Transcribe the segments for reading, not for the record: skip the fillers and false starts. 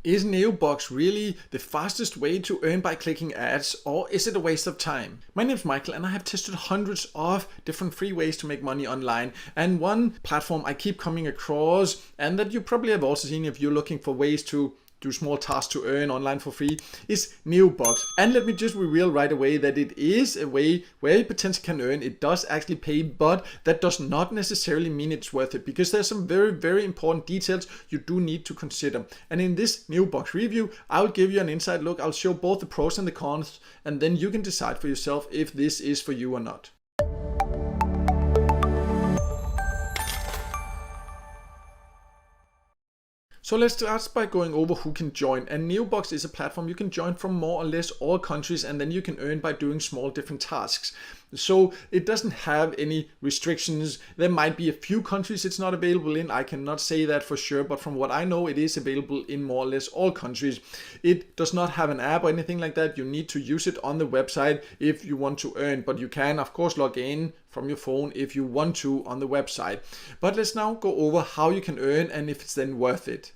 Is Neobux really the fastest way to earn by clicking ads, or is it a waste of time? My name is Michael and I have tested hundreds of different free ways to make money online, and one platform I keep coming across, and that you probably have also seen if you're looking for ways to do small tasks to earn online for free, is Neobux. And let me just reveal right away that it is a way where you potentially can earn. It does actually pay, but that does not necessarily mean it's worth it, because there's some very important details you do need to consider. And in this Neobux review, I'll give you an inside look. I'll show both the pros and the cons, and then you can decide for yourself if this is for you or not. So let's start by going over who can join. And Neobux is a platform you can join from more or less all countries, and then you can earn by doing small different tasks. So it doesn't have any restrictions. There might be a few countries it's not available in. I cannot say that for sure, but from what I know, it is available in more or less all countries. It does not have an app or anything like that. You need to use it on the website if you want to earn, but you can of course log in from your phone if you want to on the website. But let's now go over how you can earn and if it's then worth it.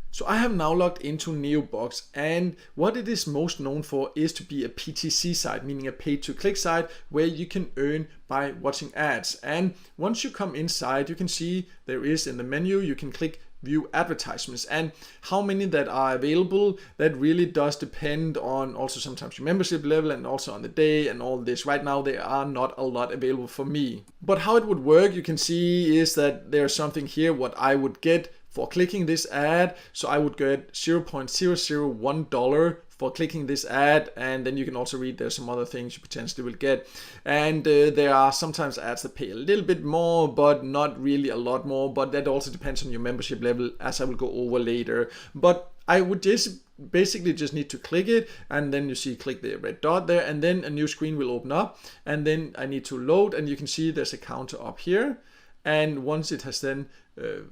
So I have now logged into Neobux, and what it is most known for is to be a PTC site, meaning a pay to click site where you can earn by watching ads. And once you come inside, you can see there is in the menu, you can click view advertisements, and how many that are available, that really does depend on also sometimes your membership level and also on the day and all this. Right now there are not a lot available for me, but how it would work, you can see is that there's something here what I would get for clicking this ad. So I would get $0.001 for clicking this ad, and then you can also read there's some other things you potentially will get. And there are sometimes ads that pay a little bit more, but not really a lot more, but that also depends on your membership level, as I will go over later. But I would just basically just need to click it, and then you see click the red dot there, and then a new screen will open up, and then I need to load, and you can see there's a counter up here. And once it has then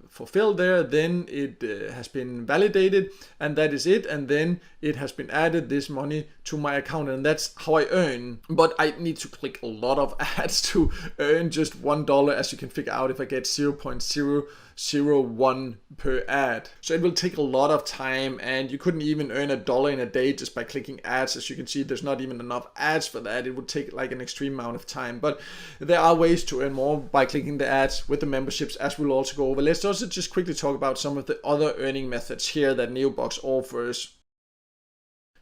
fulfilled there, then it has been validated, and that is it. And then it has been added this money to my account, and that's how I earn. But I need to click a lot of ads to earn just $1, as you can figure out if I get 0.001 per ad. So it will take a lot of time, and you couldn't even earn $1 in a day just by clicking ads. As you can see, there's not even enough ads for that. It would take like an extreme amount of time, but there are ways to earn more by clicking the ads with the memberships, as we'll also go over. Let's also just quickly talk about some of the other earning methods here that Neobux offers.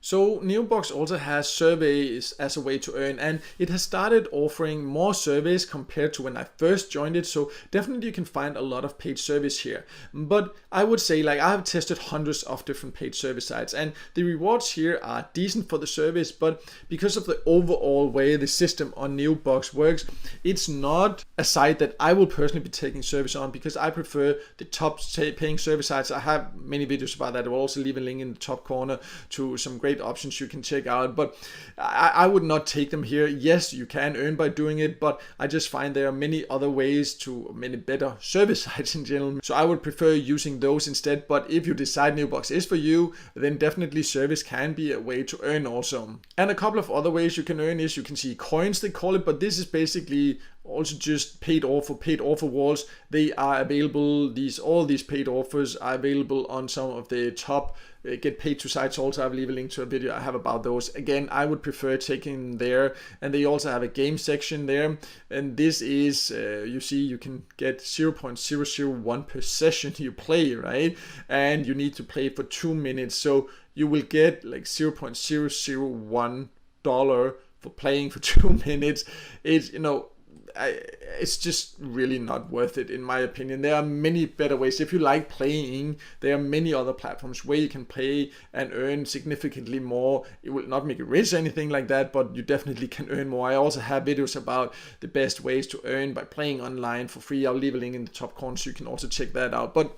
So Neobux also has surveys as a way to earn, and it has started offering more surveys compared to when I first joined it. So definitely you can find a lot of paid service here. But I would say, like, I have tested hundreds of different paid service sites, and the rewards here are decent for the service, but because of the overall way the system on Neobux works, it's not a site that I will personally be taking service on, because I prefer the top paying service sites. I have many videos about that. I will also leave a link in the top corner to some great options you can check out, but I would not take them here. Yes, you can earn by doing it, but I just find there are many other ways to many better service sites in general, so I would prefer using those instead. But if you decide Neobux is for you, then definitely service can be a way to earn also. And a couple of other ways you can earn is, you can see coins they call it, but this is basically also just paid offer walls. They are available, all these paid offers are available on some of the top get paid to sites. Also, I will leave a link to a video I have about those. Again, I would prefer taking there, and they also have a game section there, and this is you see you can get 0.001 per session you play, right? And you need to play for 2 minutes, so you will get like $0.001 for playing for 2 minutes. It's, you know, it's just really not worth it in my opinion. There are many better ways. If you like playing, there are many other platforms where you can play and earn significantly more. It will not make you rich or anything like that, but you definitely can earn more. I also have videos about the best ways to earn by playing online for free. I'll leave a link in the top corner so you can also check that out. But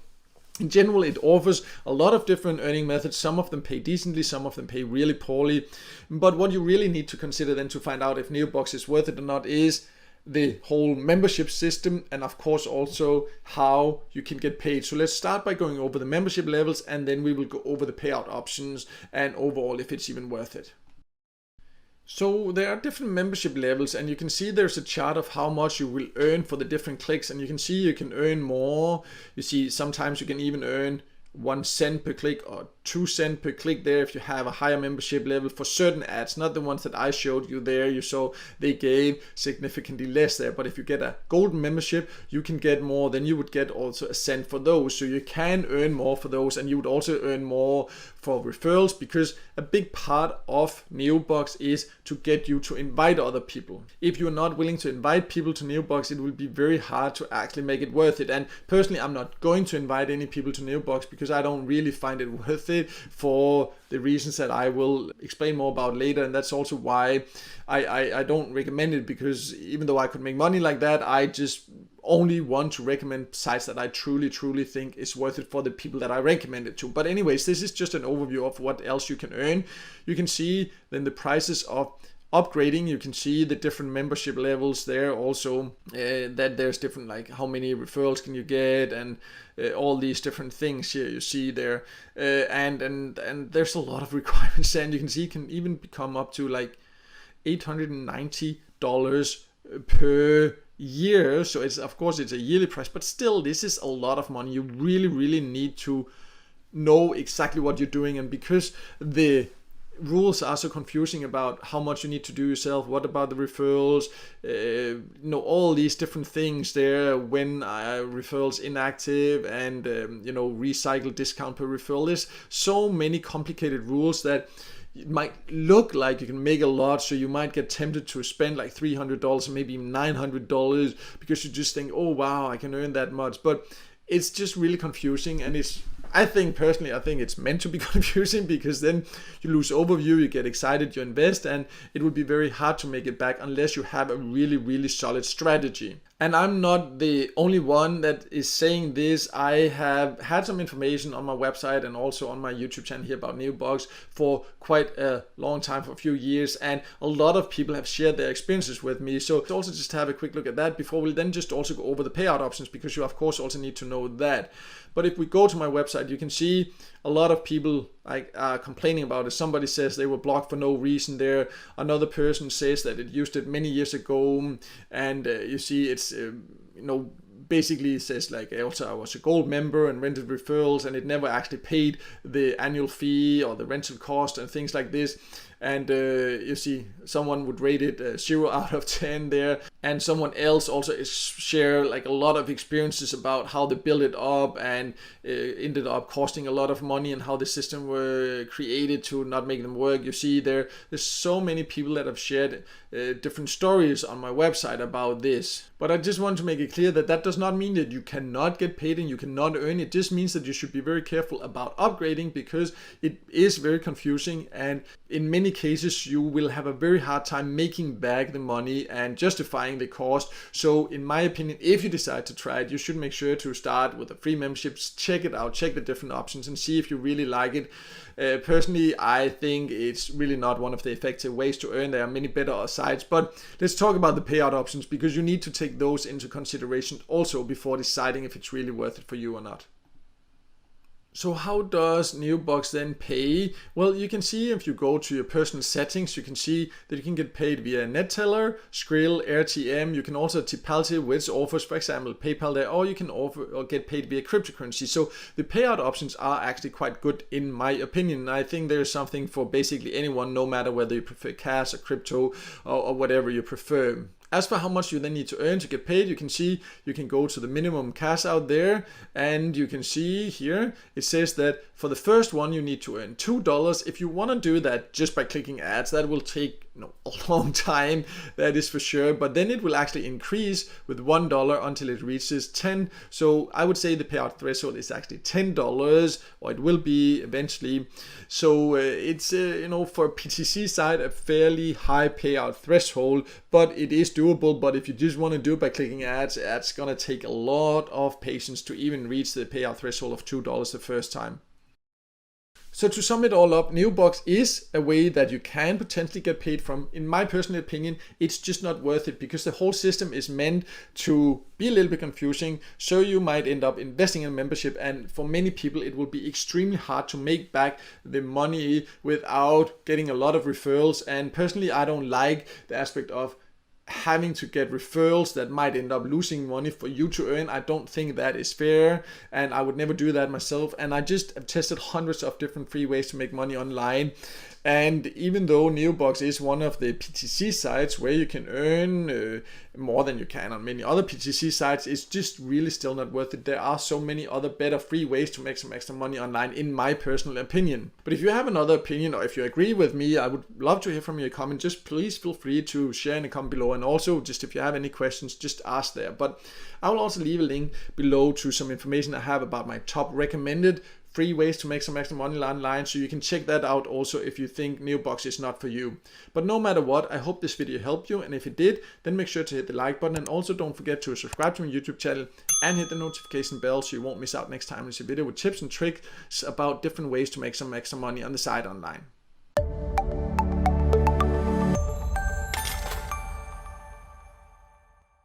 in general, it offers a lot of different earning methods. Some of them pay decently, some of them pay really poorly. But what you really need to consider then to find out if Neobux is worth it or not is the whole membership system, and of course also how you can get paid. So let's start by going over the membership levels, and then we will go over the payout options and overall if it's even worth it. So there are different membership levels, and you can see there's a chart of how much you will earn for the different clicks, and you can see you can earn more. You see sometimes you can even earn 1 cent per click or 2 cent per click there if you have a higher membership level for certain ads, not the ones that I showed you there. You saw they gave significantly less there, but if you get a golden membership, you can get more. Then you would get also a cent for those, so you can earn more for those, and you would also earn more for referrals, because a big part of Neobux is to get you to invite other people. If you're not willing to invite people to Neobux, it will be very hard to actually make it worth it. And personally, I'm not going to invite any people to Neobux because I don't really find it worth it for the reasons that I will explain more about later. And that's also why I don't recommend it, because even though I could make money like that, I just only want to recommend sites that I truly think is worth it for the people that I recommend it to. But anyways, this is just an overview of what else you can earn. You can see then the prices of upgrading. You can see the different membership levels there also, that there's different, like how many referrals can you get, and all these different things here you see there, and there's a lot of requirements, and you can see it can even become up to like $890 per year. So it's, of course, it's a yearly price, but still this is a lot of money. You really need to know exactly what you're doing, and because the rules are so confusing about how much you need to do yourself, what about the referrals, all these different things there, when referrals inactive, and recycle discount per referral. There's so many complicated rules that it might look like you can make a lot, so you might get tempted to spend like $300 or maybe $900 because you just think, oh wow, I can earn that much. But it's just really confusing, and I think it's meant to be confusing, because then you lose overview, you get excited, you invest, and it would be very hard to make it back unless you have a really solid strategy. And I'm not the only one that is saying this. I have had some information on my website and also on my YouTube channel here about Neobux for quite a long time, for a few years, and a lot of people have shared their experiences with me. So also just have a quick look at that before we'll then just also go over the payout options, because you of course also need to know that. But if we go to my website, you can see a lot of people are complaining about it. Somebody says they were blocked for no reason there. Another person says that it used it many years ago, and you see it's basically it says like, also I was a gold member and rented referrals, and it never actually paid the annual fee or the rental cost and things like this. And you see someone would rate it 0 out of 10 there, and someone else also share like a lot of experiences about how they built it up and ended up costing a lot of money, and how the system were created to not make them work. You see there's so many people that have shared different stories on my website about this. But I just want to make it clear that that does not mean that you cannot get paid and you cannot earn. It just means that you should be very careful about upgrading, because it is very confusing, and in many cases you will have a very hard time making back the money and justifying the cost. So in my opinion, if you decide to try it, you should make sure to start with a free membership, check it out, check the different options, and see if you really like it. Personally, I think it's really not one of the effective ways to earn. There are many better sites, but let's talk about the payout options, because you need to take those into consideration also before deciding if it's really worth it for you or not. So how does Neobux then pay? Well, you can see if you go to your personal settings, you can see that you can get paid via NetTeller, Skrill, RTM. You can also Tipalti, which offers, for example, PayPal there, or you can offer or get paid via cryptocurrency. So the payout options are actually quite good in my opinion. I think there's something for basically anyone, no matter whether you prefer cash or crypto or whatever you prefer. As for how much you then need to earn to get paid, you can see you can go to the minimum cash out there, and you can see here it says that for the first one you need to earn $2. If you want to do that just by clicking ads, that will take a long time, that is for sure, but then it will actually increase with $1 until it reaches 10. So I would say the payout threshold is actually $10, or it will be eventually. So it's for a PTC site a fairly high payout threshold, but it is doable. But if you just want to do it by clicking ads, it's gonna take a lot of patience to even reach the payout threshold of $2 the first time. So to sum it all up, Neobux is a way that you can potentially get paid from. In my personal opinion, it's just not worth it, because the whole system is meant to be a little bit confusing. So you might end up investing in a membership, and for many people it will be extremely hard to make back the money without getting a lot of referrals. And personally, I don't like the aspect of having to get referrals that might end up losing money for you to earn. I don't think that is fair, and I would never do that myself. And I just have tested hundreds of different free ways to make money online. And even though Neobux is one of the PTC sites where you can earn more than you can on many other PTC sites, it's just really still not worth it. There are so many other better free ways to make some extra money online, in my personal opinion. But if you have another opinion, or if you agree with me, I would love to hear from you in a comment. Just please feel free to share in the comment below. And also, just if you have any questions, just ask there. But I will also leave a link below to some information I have about my top recommended free ways to make some extra money online, so you can check that out also if you think Neobux is not for you. But no matter what, I hope this video helped you, and if it did, then make sure to hit the like button, and also don't forget to subscribe to my YouTube channel and hit the notification bell so you won't miss out next time there's a video with tips and tricks about different ways to make some extra money on the side online.